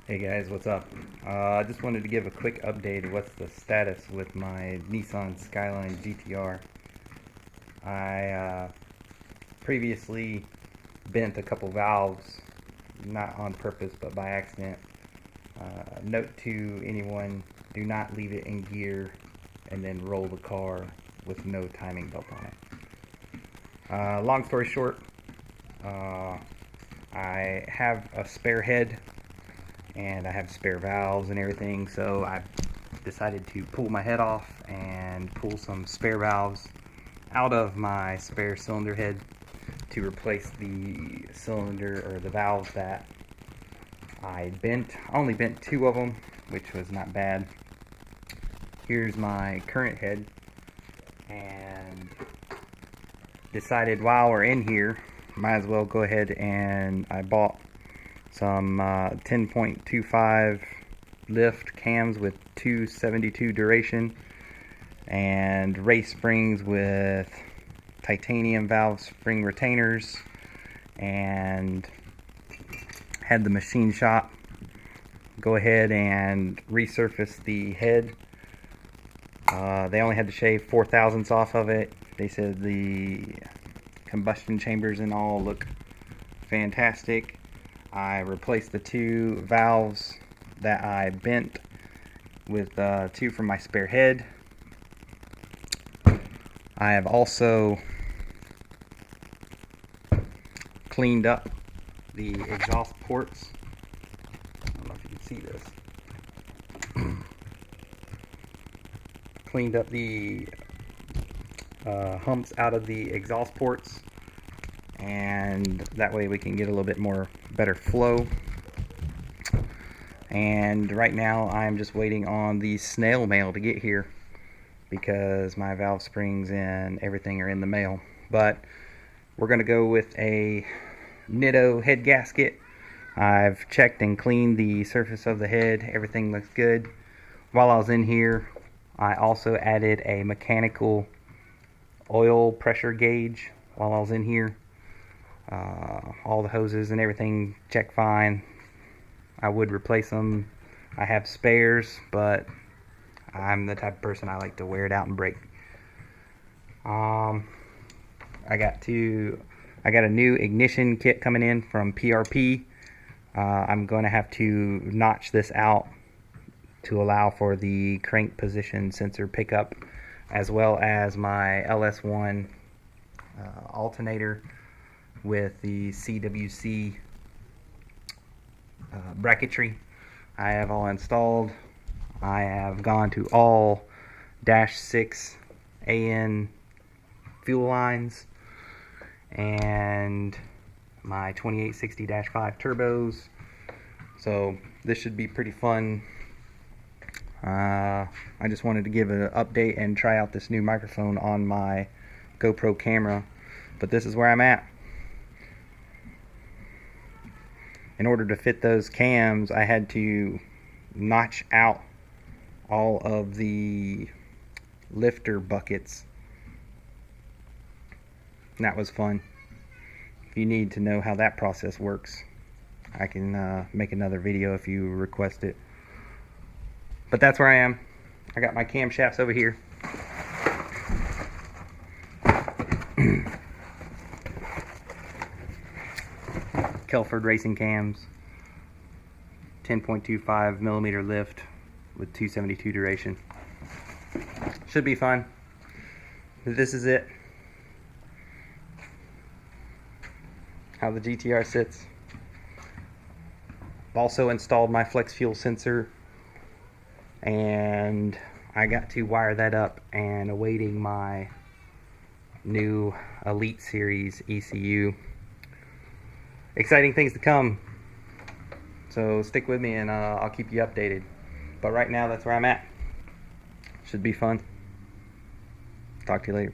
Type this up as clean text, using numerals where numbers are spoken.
Hey guys, what's up? I just wanted to give a quick update of what's the status with my Nissan Skyline GTR. I previously bent a couple valves, not on purpose but by accident. Note to anyone, do not leave it in gear and then roll the car with no timing belt on it. Long story short, I have a spare head and I have spare valves and everything, so I decided to pull my head off and pull some spare valves out of my spare cylinder head to replace the cylinder or the valves that I bent. I only bent 2 of them, which was not bad. Here's my current head, and decided while we're in here, might as well go ahead, and I bought some 10.25 lift cams with 272 duration and race springs with titanium valve spring retainers, and had the machine shop go ahead and resurface the head. They only had to shave 0.4 off of it. They said the combustion chambers and all look fantastic. I replaced the 2 valves that I bent with 2 from my spare head. I have also cleaned up the exhaust ports. I don't know if you can see this. Cleaned up the humps out of the exhaust ports, and that way we can get a little bit more better flow. And right now I'm just waiting on the snail mail to get here because my valve springs and everything are in the mail. But we're gonna go with a Nitto head gasket. I've checked and cleaned the surface of the head. Everything looks good. While I was in here, I also added a mechanical oil pressure gauge while I was in here. All the hoses and everything check fine. I would replace them. I have spares, but I'm the type of person, I like to wear it out and break. I got a new ignition kit coming in from PRP. I'm going to have to notch this out to allow for the crank position sensor pickup, as well as my LS1 alternator with the CWC bracketry. I have all installed. I have gone to all -6 AN fuel lines and my 2860-5 turbos, so this should be pretty fun. I just wanted to give an update and try out this new microphone on my GoPro camera, but this is where I'm at. In order to fit those cams, I had to notch out all of the lifter buckets. And that was fun. If you need to know how that process works, I can make another video if you request it. But that's where I am. I got my camshafts over here. Kelford racing cams, 10.25 millimeter lift with 272 duration. Should be fun. This is it. How the GTR sits. I've also installed my flex fuel sensor, and I got to wire that up and awaiting my new Elite Series ECU. Exciting things to come, so stick with me and I'll keep you updated. But right now, that's where I'm at. Should be fun. Talk to you later.